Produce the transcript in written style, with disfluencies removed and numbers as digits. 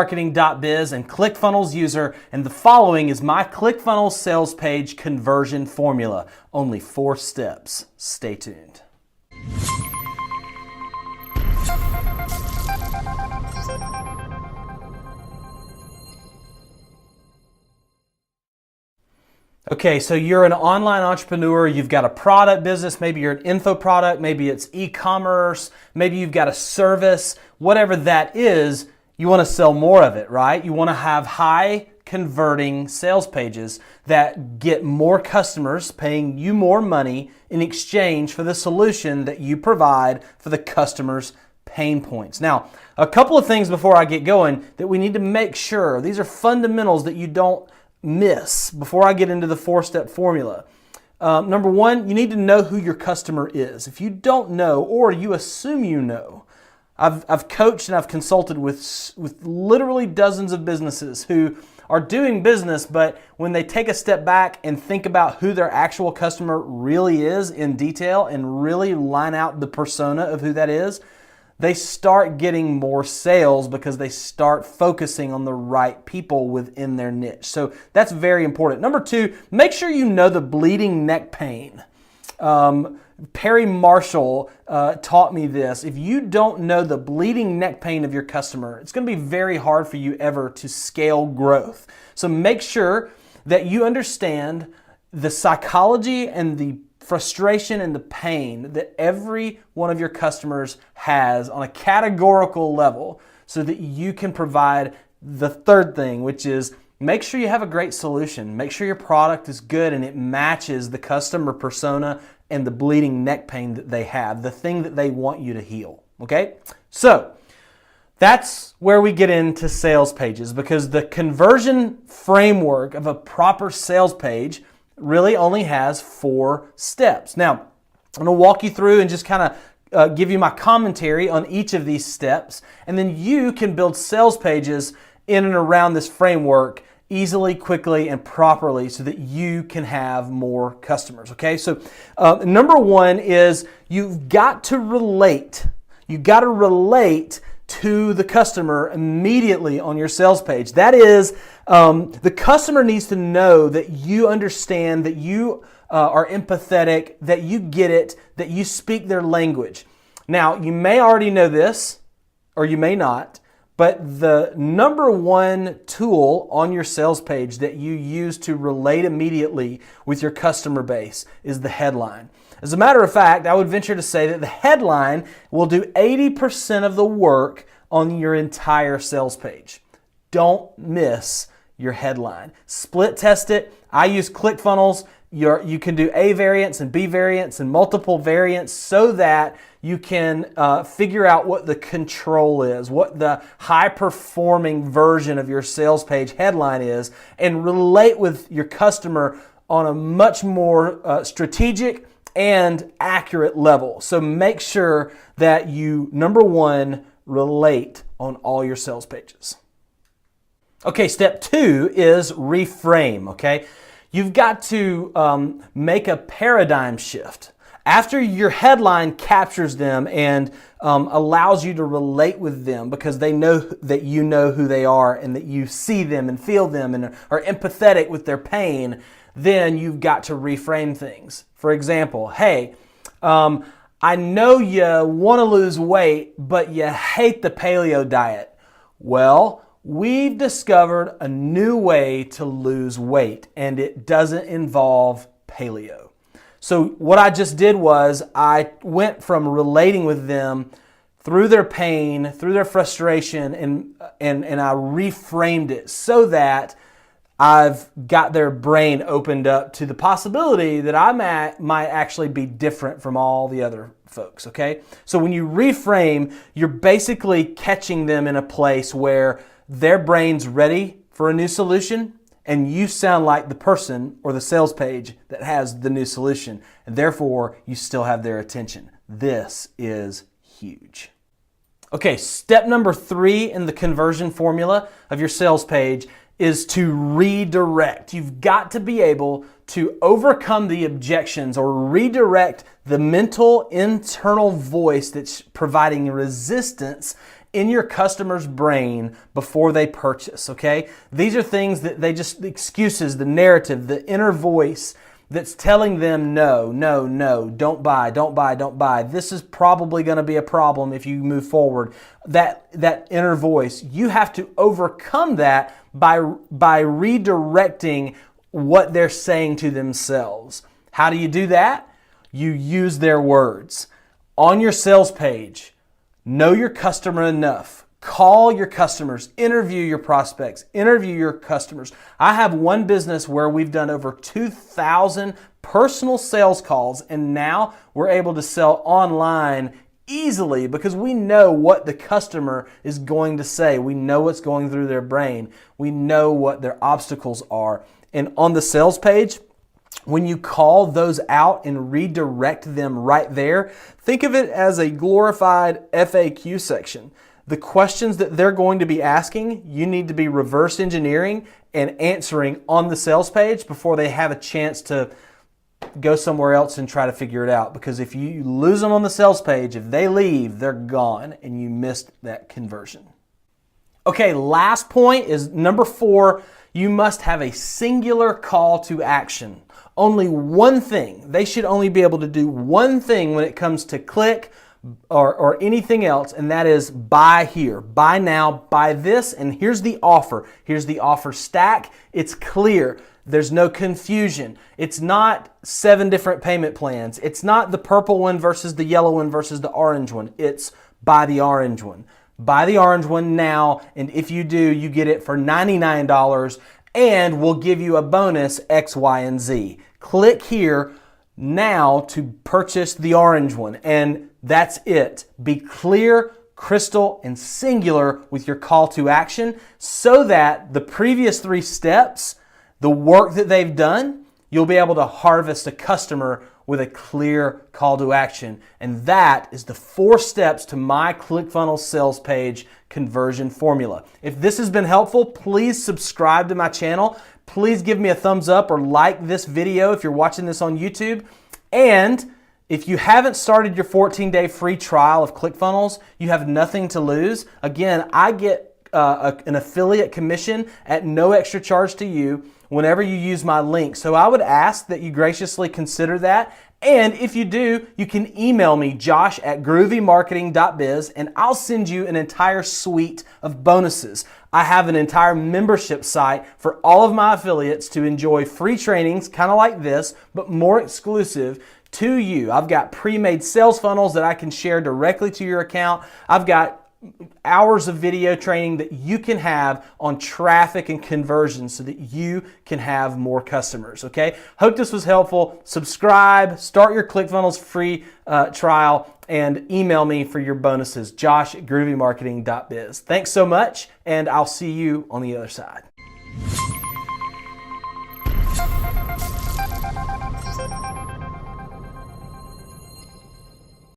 Marketing.biz and Clickfunnels user, and the following is my Clickfunnels sales page conversion formula. Only 4 steps. Stay tuned. Okay, so you're an online entrepreneur, you've got a product business, maybe you're an info product, maybe it's e-commerce, maybe you've got a service, whatever that is, you want to sell more of it, right? You want to have high converting sales pages that get more customers paying you more money in exchange for the solution that you provide for the customer's pain points. Now, a couple of things before I get going that we need to make sure, these are fundamentals that you don't miss before I get into the 4-step formula. Number 1, you need to know who your customer is. If you don't know, or you assume you know, I've coached and I've consulted with literally dozens of businesses who are doing business, but when they take a step back and think about who their actual customer really is in detail and really line out the persona of who that is, they start getting more sales because they start focusing on the right people within their niche. So that's very important. Number 2, make sure you know the bleeding neck pain. Perry Marshall taught me this. If you don't know the bleeding neck pain of your customer, it's going to be very hard for you ever to scale growth. So make sure that you understand the psychology and the frustration and the pain that every one of your customers has on a categorical level so that you can provide the 3rd thing, which is make sure you have a great solution. Make sure your product is good and it matches the customer persona and the bleeding neck pain that they have, the thing that they want you to heal, okay? So that's where we get into sales pages, because the conversion framework of a proper sales page really only has 4 steps. Now, I'm going to walk you through and just kind of give you my commentary on each of these steps, and then you can build sales pages in and around this framework easily, quickly, and properly so that you can have more customers, okay? So number 1 is you've got to relate. You've got to relate to the customer immediately on your sales page. That is, the customer needs to know that you understand, that you are empathetic, that you get it, that you speak their language. Now, you may already know this, or you may not, but the number 1 tool on your sales page that you use to relate immediately with your customer base is the headline. As a matter of fact, I would venture to say that the headline will do 80% of the work on your entire sales page. Don't miss your headline. Split test it. I use Clickfunnels. You can do A variants and B variants and multiple variants so that you can figure out what the control is, what the high-performing version of your sales page headline is, and relate with your customer on a much more strategic and accurate level. So make sure that you, number 1, relate on all your sales pages. Okay, step 2 is reframe, okay? You've got to make a paradigm shift. After your headline captures them and allows you to relate with them because they know that you know who they are and that you see them and feel them and are empathetic with their pain, then you've got to reframe things. For example, hey, I know you want to lose weight, but you hate the paleo diet. Well, we've discovered a new way to lose weight, and it doesn't involve paleo. So what I just did was I went from relating with them through their pain, through their frustration, and I reframed it so that I've got their brain opened up to the possibility that I might actually be different from all the other folks, okay? So when you reframe, you're basically catching them in a place where their brain's ready for a new solution, and you sound like the person or the sales page that has the new solution, and therefore you still have their attention. This is huge. Okay, step number 3 in the conversion formula of your sales page is to redirect. You've got to be able to overcome the objections or redirect the mental internal voice that's providing resistance in your customer's brain before they purchase, okay? These are things that they just, the excuses, the narrative, the inner voice that's telling them no, no, no, don't buy, don't buy, don't buy. This is probably going to be a problem if you move forward. That inner voice, you have to overcome that by redirecting what they're saying to themselves. How do you do that? You use their words. On your sales page, know your customer enough. Call your customers, interview your prospects, interview your customers. I have one business where we've done over 2,000 personal sales calls, and now we're able to sell online easily because we know what the customer is going to say. We know what's going through their brain. We know what their obstacles are. And on the sales page, when you call those out and redirect them right there, think of it as a glorified FAQ section. The questions that they're going to be asking, you need to be reverse engineering and answering on the sales page before they have a chance to go somewhere else and try to figure it out. Because if you lose them on the sales page, if they leave, they're gone and you missed that conversion. Okay, last point is number 4. You must have a singular call to action. Only one thing. They should only be able to do one thing when it comes to click or anything else, and that is buy here, buy now, buy this, and here's the offer. Here's the offer stack. It's clear. There's no confusion. It's not 7 different payment plans. It's not the purple one versus the yellow one versus the orange one. It's buy the orange one. Buy the orange one now, and if you do, you get it for $99, and we'll give you a bonus X, Y, and Z. Click here now to purchase the orange one, and that's it. Be clear, crystal, and singular with your call to action so that the previous 3 steps, the work that they've done, you'll be able to harvest a customer with a clear call to action. And that is the 4 steps to my Clickfunnels sales page conversion formula. If this has been helpful, please subscribe to my channel. Please give me a thumbs up or like this video if you're watching this on YouTube. And if you haven't started your 14-day free trial of Clickfunnels, you have nothing to lose. Again, I get an affiliate commission at no extra charge to you whenever you use my link. So I would ask that you graciously consider that. And if you do, you can email me, josh@groovymarketing.biz, and I'll send you an entire suite of bonuses. I have an entire membership site for all of my affiliates to enjoy free trainings, kind of like this, but more exclusive to you. I've got pre-made sales funnels that I can share directly to your account. I've got hours of video training that you can have on traffic and conversion so that you can have more customers, okay? Hope this was helpful. Subscribe, start your Clickfunnels free trial, and email me for your bonuses, josh@groovymarketing.biz. Thanks so much, and I'll see you on the other side.